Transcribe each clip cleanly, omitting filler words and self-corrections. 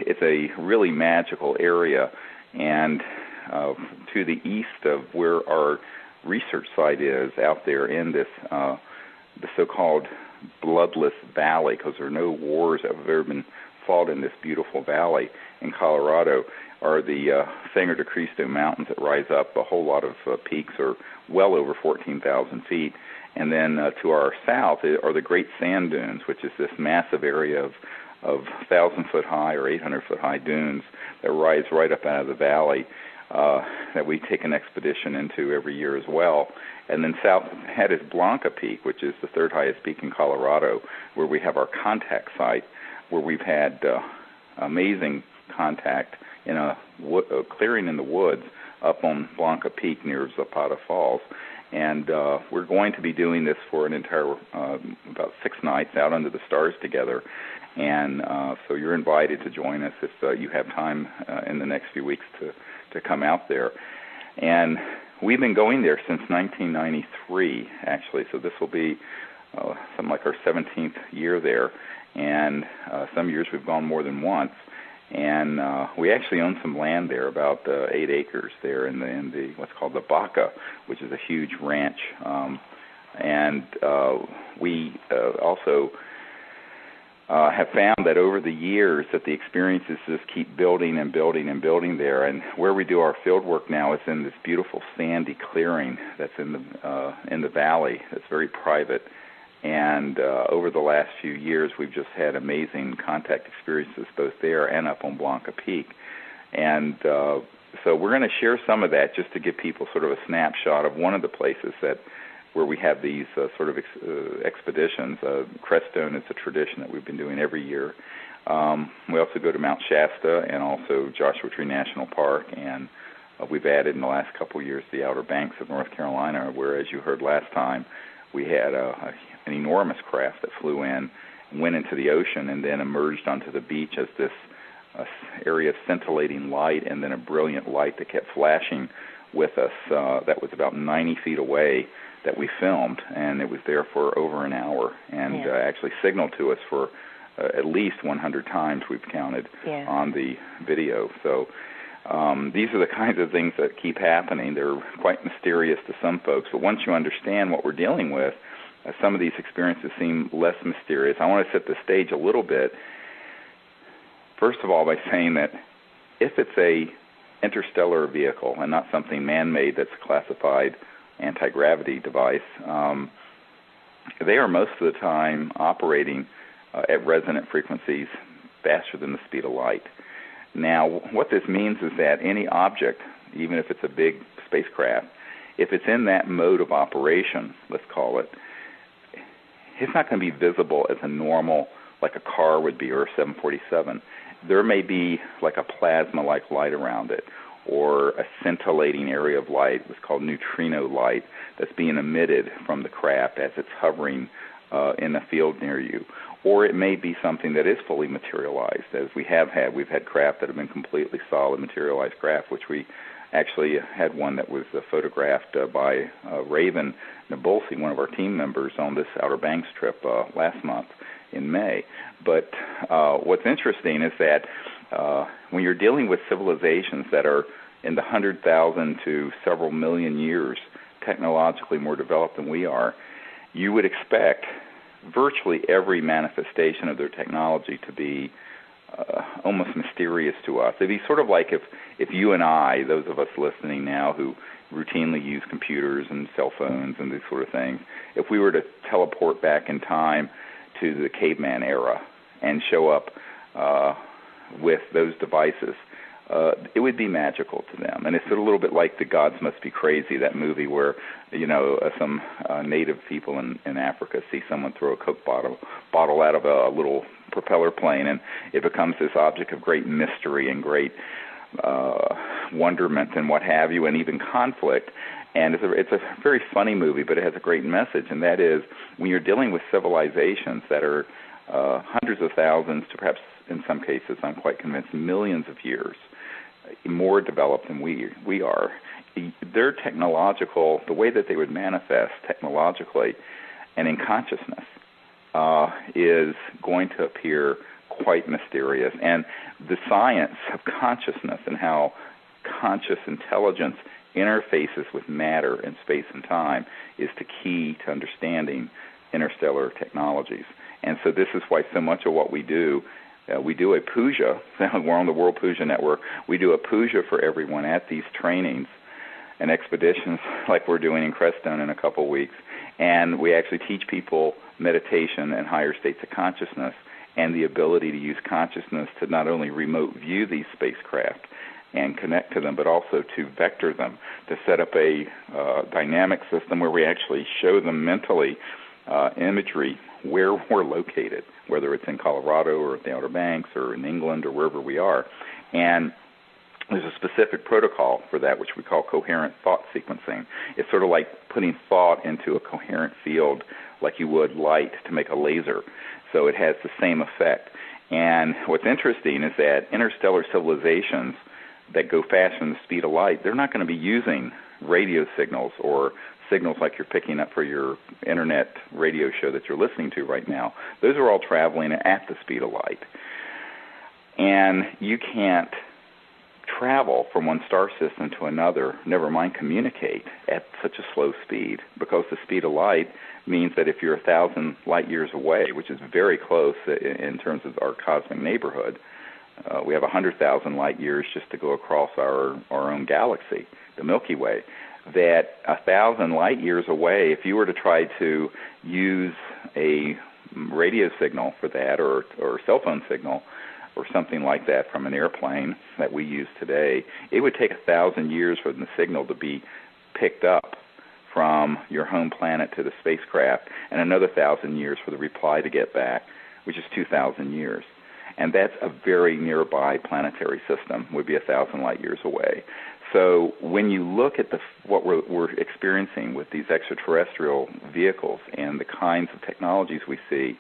it's a really magical area, and to the east of where our research site is, out there in this the so-called bloodless valley, because there are no wars that have ever been fought in this beautiful valley in Colorado, are the Sangre de Cristo Mountains that rise up. A whole lot of peaks are well over 14,000 feet. And then to our south are the Great Sand Dunes, which is this massive area of 1,000-foot high or 800-foot high dunes that rise right up out of the valley that we take an expedition into every year as well. And then south ahead is Blanca Peak, which is the third highest peak in Colorado, where we have our contact site, where we've had amazing contact in a clearing in the woods up on Blanca Peak near Zapata Falls. And we're going to be doing this for an entire, about 6 nights out under the stars together. And so you're invited to join us if you have time in the next few weeks to come out there. And we've been going there since 1993, actually. So this will be something like our 17th year there. And some years we've gone more than once. And we actually own some land there, about 8 acres there in the what's called the Baca, which is a huge ranch. And we also have found that over the years that the experiences just keep building and building and building there. And where we do our field work now is in this beautiful sandy clearing that's in the valley. It's very private. And over the last few years, we've just had amazing contact experiences both there and up on Blanca Peak. And so we're going to share some of that just to give people sort of a snapshot of one of the places where we have these sort of expeditions. Creststone is a tradition that we've been doing every year. We also go to Mount Shasta and also Joshua Tree National Park. And we've added in the last couple of years the Outer Banks of North Carolina, where, as you heard last time, we had an enormous craft that flew in, went into the ocean, and then emerged onto the beach as this area of scintillating light, and then a brilliant light that kept flashing with us that was about 90 feet away that we filmed, and it was there for over an hour and actually signaled to us for at least 100 times we've counted on the video. So these are the kinds of things that keep happening. They're quite mysterious to some folks, but once you understand what we're dealing with, some of these experiences seem less mysterious. I want to set the stage a little bit, first of all, by saying that if it's a interstellar vehicle and not something man-made that's a classified anti-gravity device, they are most of the time operating at resonant frequencies faster than the speed of light. Now, what this means is that any object, even if it's a big spacecraft, if it's in that mode of operation, let's call it, it's not going to be visible as a normal, like a car would be or a 747. There may be like a plasma-like light around it, or a scintillating area of light, what's called neutrino light, that's being emitted from the craft as it's hovering in a field near you. Or it may be something that is fully materialized, as we've had craft that have been completely solid materialized craft, which we actually had one that was photographed by Raven Nabulsi, one of our team members, on this Outer Banks trip last month in May. But what's interesting is that when you're dealing with civilizations that are in the 100,000 to several million years technologically more developed than we are, you would expect virtually every manifestation of their technology to be almost mysterious to us. It'd be sort of like if you and I, those of us listening now who routinely use computers and cell phones and these sort of things, if we were to teleport back in time to the caveman era and show up with those devices, it would be magical to them. And it's a little bit like The Gods Must Be Crazy, that movie where, some native people in Africa see someone throw a Coke bottle out of a little propeller plane, and it becomes this object of great mystery and great wonderment and what have you, and even conflict. And it's a very funny movie, but it has a great message, and that is when you're dealing with civilizations that are hundreds of thousands to perhaps, in some cases, I'm quite convinced, millions of years more developed than we are, their technological, the way that they would manifest technologically and in consciousness is going to appear quite mysterious. And the science of consciousness and how conscious intelligence interfaces with matter in space and time is the key to understanding interstellar technologies. And so this is why so much of what we do a puja. We're on the World Puja Network. We do a puja for everyone at these trainings and expeditions like we're doing in Crestone in a couple of weeks. And we actually teach people meditation and higher states of consciousness and the ability to use consciousness to not only remote view these spacecraft and connect to them, but also to vector them, to set up a dynamic system where we actually show them mentally imagery where we're located, whether it's in Colorado or at the Outer Banks or in England or wherever we are. And there's a specific protocol for that, which we call coherent thought sequencing. It's sort of like putting thought into a coherent field like you would light to make a laser. So it has the same effect. And what's interesting is that interstellar civilizations that go faster than the speed of light, they're not going to be using radio signals or signals like you're picking up for your internet radio show that you're listening to right now. Those are all traveling at the speed of light. And you can't travel from one star system to another, never mind communicate, at such a slow speed, because the speed of light means that if you're 1,000 light years away, which is very close in terms of our cosmic neighborhood, we have 100,000 light years just to go across our own galaxy, the Milky Way, that 1,000 light years away, if you were to try to use a radio signal for that or a cell phone signal or something like that from an airplane that we use today, it would take 1,000 years for the signal to be picked up from your home planet to the spacecraft, and another 1,000 years for the reply to get back, which is 2,000 years. And that's a very nearby planetary system, would be 1,000 light years away. So when you look at what we're experiencing with these extraterrestrial vehicles and the kinds of technologies we see,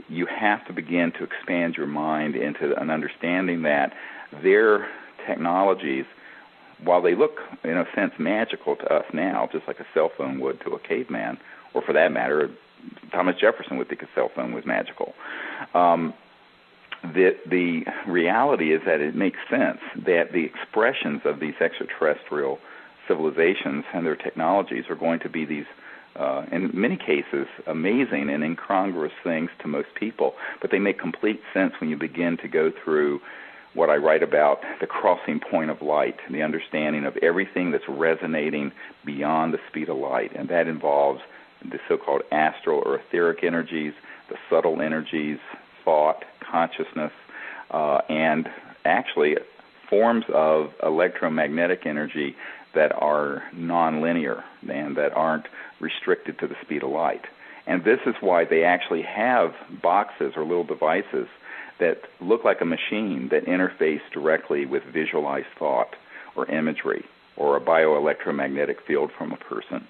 you have to begin to expand your mind into an understanding that their technologies, while they look, in a sense, magical to us now, just like a cell phone would to a caveman, or for that matter, Thomas Jefferson would think a cell phone was magical. The reality is that it makes sense that the expressions of these extraterrestrial civilizations and their technologies are going to be these, in many cases, amazing and incongruous things to most people, but they make complete sense when you begin to go through what I write about, the crossing point of light, the understanding of everything that's resonating beyond the speed of light, and that involves the so-called astral or etheric energies, the subtle energies, thought, consciousness, and actually forms of electromagnetic energy that are nonlinear and that aren't restricted to the speed of light. And this is why they actually have boxes or little devices that look like a machine that interface directly with visualized thought or imagery or a bioelectromagnetic field from a person.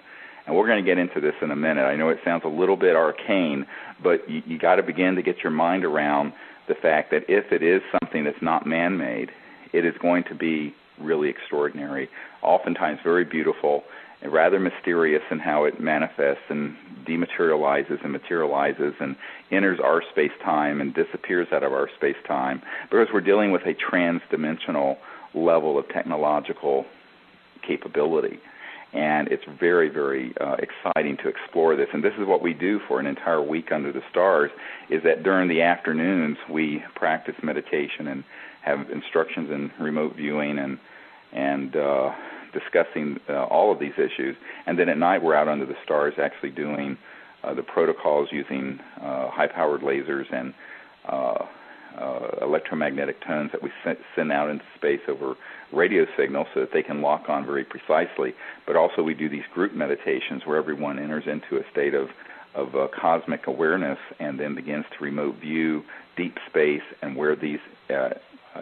And we're going to get into this in a minute. I know it sounds a little bit arcane, but you got to begin to get your mind around the fact that if it is something that's not man-made, it is going to be really extraordinary, oftentimes very beautiful, and rather mysterious in how it manifests and dematerializes and materializes and enters our space-time and disappears out of our space-time, because we're dealing with a trans-dimensional level of technological capability. And it's very, very exciting to explore this. And this is what we do for an entire week under the stars, is that during the afternoons we practice meditation and have instructions in remote viewing and discussing all of these issues. And then at night we're out under the stars actually doing the protocols using high-powered lasers and electromagnetic tones that we send out into space over radio signals so that they can lock on very precisely. But also we do these group meditations where everyone enters into a state of cosmic awareness and then begins to remote view deep space and where these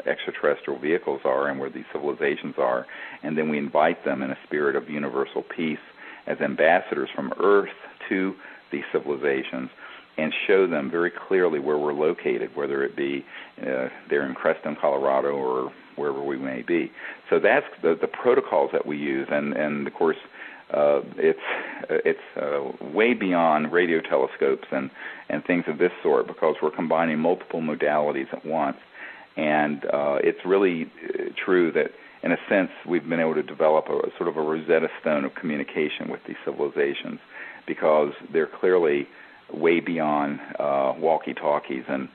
extraterrestrial vehicles are and where these civilizations are. And then we invite them in a spirit of universal peace as ambassadors from Earth to these civilizations and show them very clearly where we're located, whether it be there in Crestone, Colorado, or wherever we may be. So that's the protocols that we use. And of course, it's way beyond radio telescopes and things of this sort, because we're combining multiple modalities at once. And it's really true that, in a sense, we've been able to develop a sort of a Rosetta Stone of communication with these civilizations, because they're clearly way beyond walkie-talkies and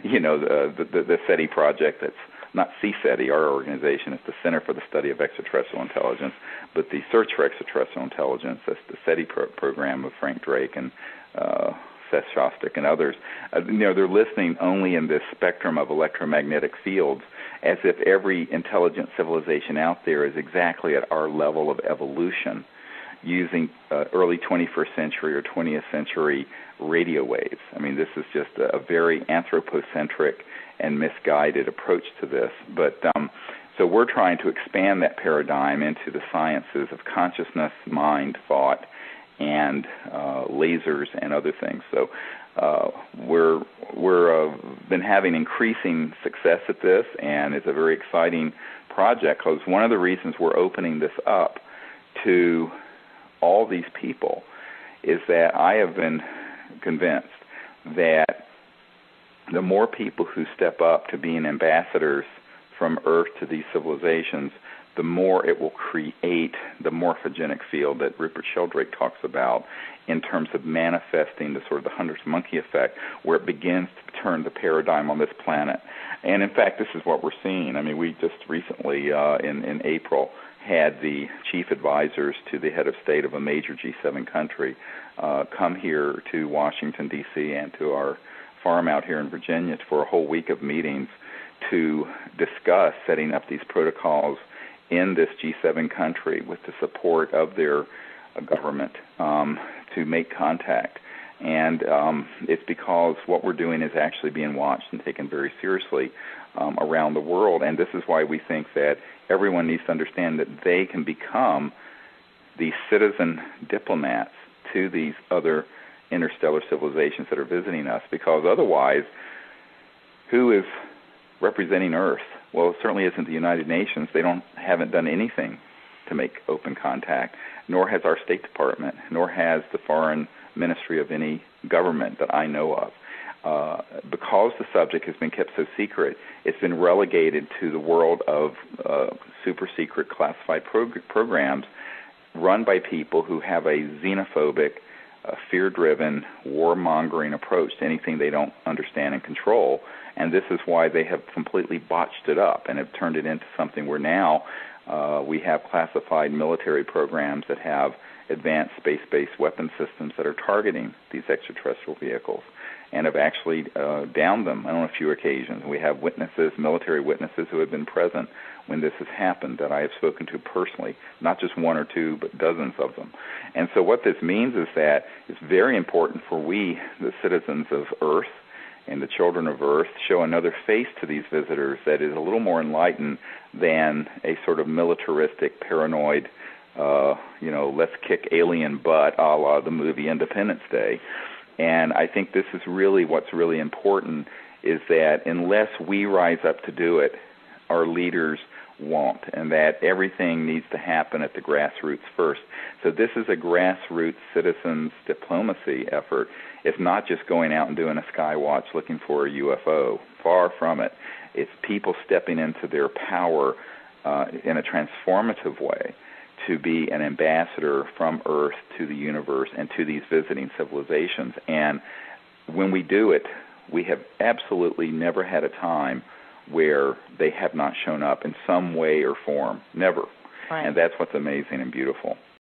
you know, the SETI project. That's not CSETI, our organization. It's the Center for the Study of Extraterrestrial Intelligence, but the Search for Extraterrestrial Intelligence. That's the SETI program of Frank Drake and Seth Shostak and others. You know, they're listening only in this spectrum of electromagnetic fields, as if every intelligent civilization out there is exactly at our level of evolution, using early 21st century or 20th century radio waves. I mean, this is just a very anthropocentric and misguided approach to this. But so we're trying to expand that paradigm into the sciences of consciousness, mind, thought, and lasers and other things. So we're been having increasing success at this, and it's a very exciting project, because one of the reasons we're opening this up to all these people is that I have been convinced that the more people who step up to being ambassadors from Earth to these civilizations, the more it will create the morphogenic field that Rupert Sheldrake talks about, in terms of manifesting the sort of the hunter's monkey effect, where it begins to turn the paradigm on this planet. And in fact, this is what we're seeing. I mean, we just recently, in April, had the chief advisors to the head of state of a major G7 country come here to Washington, D.C., and to our farm out here in Virginia for a whole week of meetings to discuss setting up these protocols in this G7 country with the support of their government to make contact. And it's because what we're doing is actually being watched and taken very seriously around the world. And this is why we think that everyone needs to understand that they can become the citizen diplomats to these other interstellar civilizations that are visiting us, because otherwise, who is representing Earth? Well, it certainly isn't the United Nations. They haven't done anything to make open contact, nor has our State Department, nor has the Foreign Ministry of any government that I know of. Because the subject has been kept so secret, it's been relegated to the world of super secret classified programs run by people who have a xenophobic, fear-driven, war-mongering approach to anything they don't understand and control. And this is why they have completely botched it up and have turned it into something where now we have classified military programs that have advanced space-based weapon systems that are targeting these extraterrestrial vehicles, and have actually downed them on a few occasions. We have witnesses, military witnesses, who have been present when this has happened, that I have spoken to personally, not just one or two, but dozens of them. And so what this means is that it's very important for we, the citizens of Earth and the children of Earth, show another face to these visitors that is a little more enlightened than a sort of militaristic, paranoid, let's kick alien butt, a la the movie Independence Day. And I think this is really what's really important, is that unless we rise up to do it, our leaders won't, and that everything needs to happen at the grassroots first. So this is a grassroots citizens diplomacy effort. It's not just going out and doing a sky watch looking for a UFO. Far from it. It's people stepping into their power in a transformative way to be an ambassador from Earth to the universe and to these visiting civilizations. And when we do it, we have absolutely never had a time where they have not shown up in some way or form. Never. Right. And that's what's amazing and beautiful.